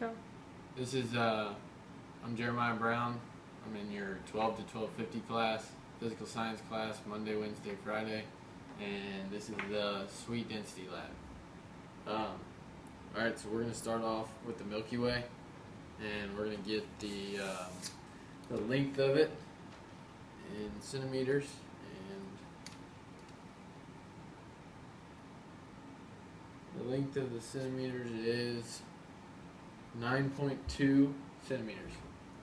Go. This is I'm Jeremiah Brown. I'm in your 12 to 12:50 class, physical science class, Monday, Wednesday, Friday, and this is the sweet density lab. All right, so we're gonna start off with the Milky Way, and we're gonna get the length of it in centimeters, and the length of the centimeters is 9.2 centimeters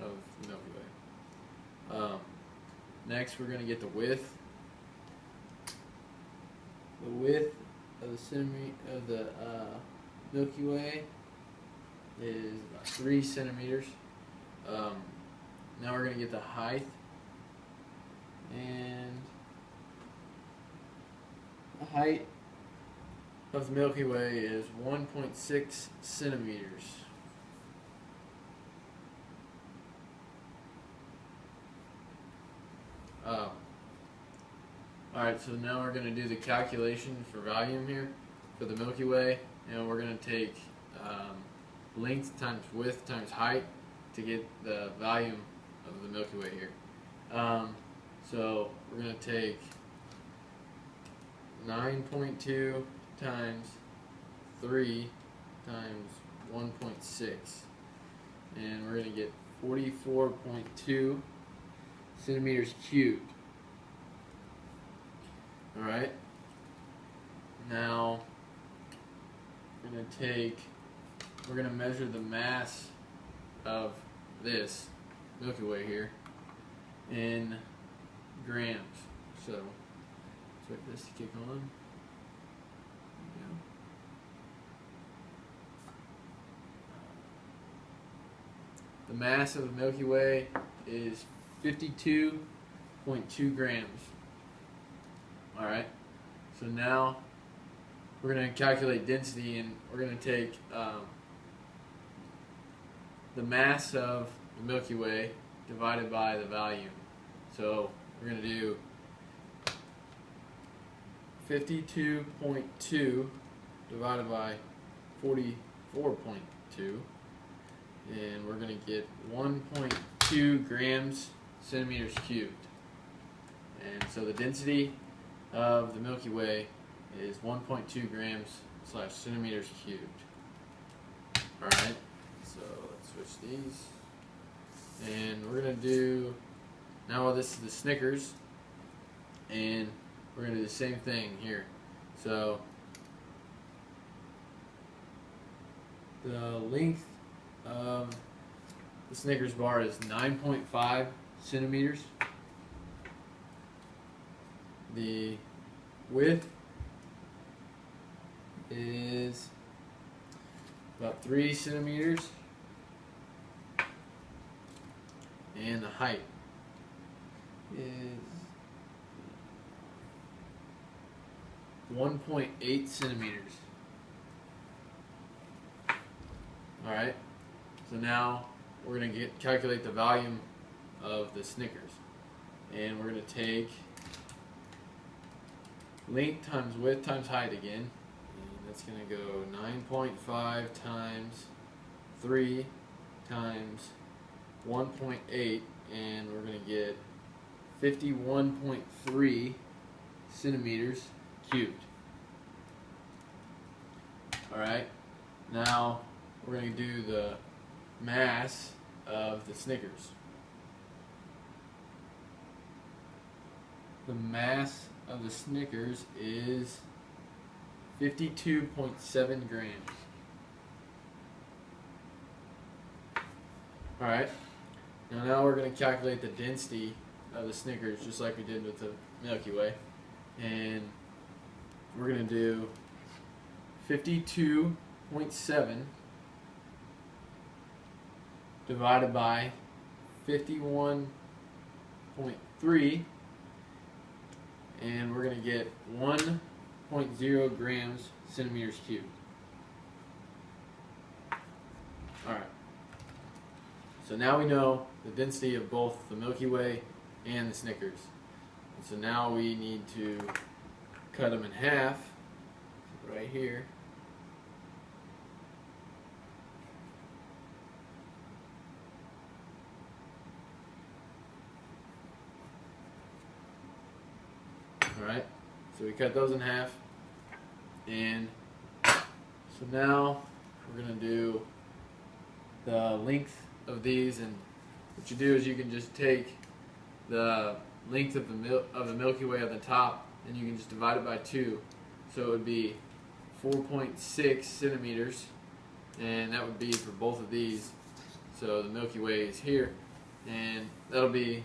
of the Milky Way. Next, we're going to get the width. The width of the Milky Way is about 3 centimeters. Now we're going to get the height, and the height of the Milky Way is 1.6 centimeters. Alright, so now we're going to do the calculation for volume here for the Milky Way, and we're going to take length times width times height to get the volume of the Milky Way here. So we're going to take 9.2 times 3 times 1.6, and we're going to get 44.2 centimeters cubed. Alright, now we're going to measure the mass of this Milky Way here in grams. So let's wait for this to kick on. The mass of the Milky Way is 52.2 grams. Alright, so now we're going to calculate density, and we're going to take the mass of the Milky Way divided by the volume. So we're going to do 52.2 divided by 44.2, and we're going to get 1.2 grams centimeters cubed. And so the density of the Milky Way is 1.2 grams / centimeters cubed. Alright, so let's switch these. And we're going to do, now this is the Snickers, and we're going to do the same thing here. So the length of the Snickers bar is 9.5 centimeters. The width is about 3 centimeters, and the height is 1.8 centimeters. Alright, so now we're going to calculate the volume of the Snickers, and we're going to take length times width times height again, and that's going to go 9.5 times 3 times 1.8, and we're going to get 51.3 centimeters cubed. Alright, now we're going to do the mass of the Snickers. The mass of the Snickers is 52.7 grams. Alright, now we're going to calculate the density of the Snickers just like we did with the Milky Way. And we're going to do 52.7 divided by 51.3, and we're going to get 1.0 grams centimeters cubed. Alright, so now we know the density of both the Milky Way and the Snickers. And so now we need to cut them in half right here. Alright, so we cut those in half, and so now we're going to do the length of these, and what you do is you can just take the length of the Milky Way at the top, and you can just divide it by 2, so it would be 4.6 centimeters, and that would be for both of these. So the Milky Way is here, and that'll be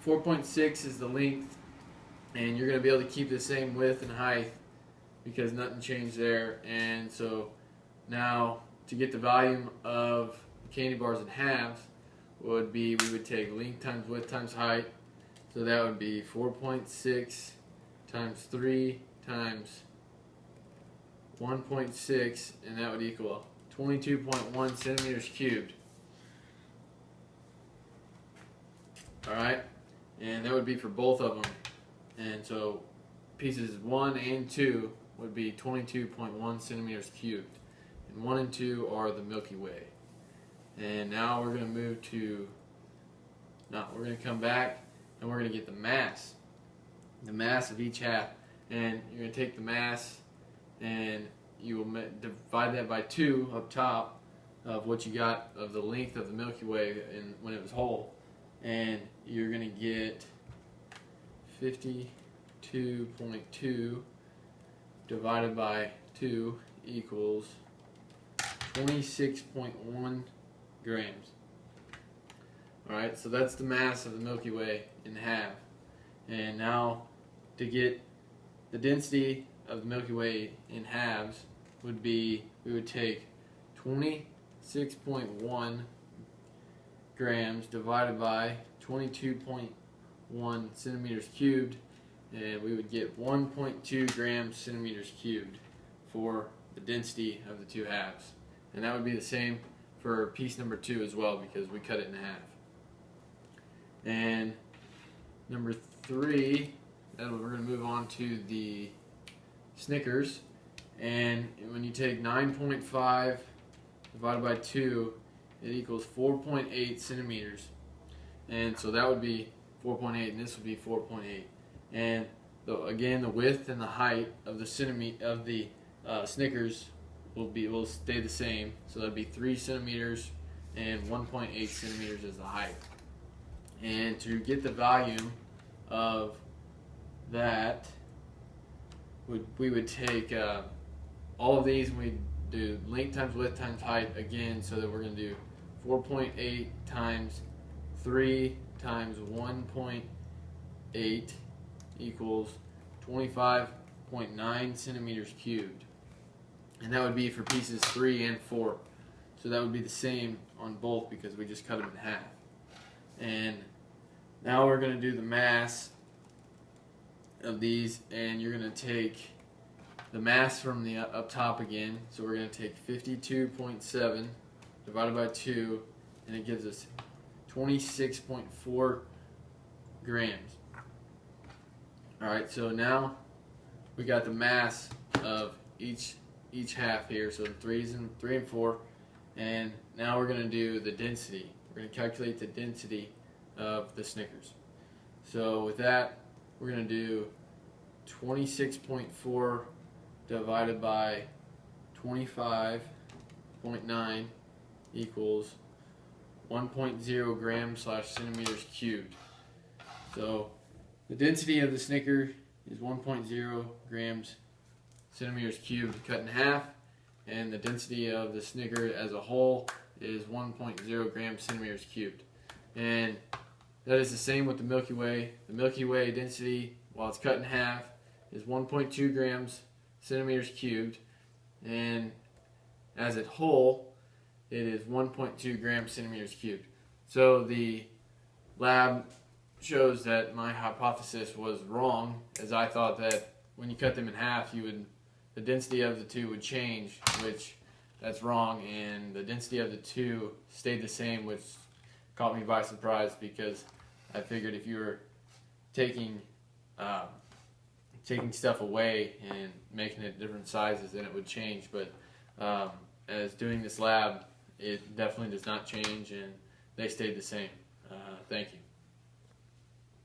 4.6 is the length, and you're going to be able to keep the same width and height because nothing changed there. And so now to get the volume of candy bars in halves would be, we would take length times width times height, so that would be 4.6 times 3 times 1.6, and that would equal 22.1 centimeters cubed. Alright, and that would be for both of them. And so pieces 1 and 2 would be 22.1 centimeters cubed. And 1 and 2 are the Milky Way. And now we're going to move to, we're going to come back and we're going to get the mass of each half. And you're going to take the mass and you will divide that by 2 up top of what you got of the length of the Milky Way when it was whole. And you're going to get 52.2 divided by 2 equals 26.1 grams. Alright, so that's the mass of the Milky Way in half. And now to get the density of the Milky Way in halves would be, we would take 26.1 grams divided by 22.1 centimeters cubed, and we would get 1.2 grams centimeters cubed for the density of the two halves. And that would be the same for piece number 2 as well, because we cut it in half. And number 3, we're going to move on to the Snickers. And when you take 9.5 divided by 2, it equals 4.8 centimeters. And so that would be 4.8, and this would be 4.8. And again, the width and the height of the Snickers will stay the same. So that'd be 3 centimeters and 1.8 centimeters is the height. And to get the volume of that, we would take all of these and we'd do length times width times height again, so that we're going to do 4.8 times 3 times 1.8 equals 25.9 centimeters cubed. And that would be for pieces 3 and 4. So that would be the same on both because we just cut them in half. And now we're going to do the mass of these, and you're going to take the mass from the up top again. So we're going to take 52.7 divided by 2, and it gives us 26.4 grams. Alright, so now we got the mass of each half here, so 3 and 4, and now we're going to do the density. We're going to calculate the density of the Snickers. So with that, we're going to do 26.4 divided by 25.9 equals 1.0 grams / centimeters cubed. So the density of the Snicker is 1.0 grams centimeters cubed cut in half, and the density of the Snicker as a whole is 1.0 grams centimeters cubed. And that is the same with the Milky Way. The Milky Way density, while it's cut in half, is 1.2 grams centimeters cubed, and as a whole, it is 1.2 grams centimeters cubed. So the lab shows that my hypothesis was wrong, as I thought that when you cut them in half, the density of the two would change, which that's wrong, and the density of the two stayed the same, which caught me by surprise, because I figured if you were taking stuff away and making it different sizes, then it would change. But as doing this lab, it definitely does not change, and they stayed the same. Thank you.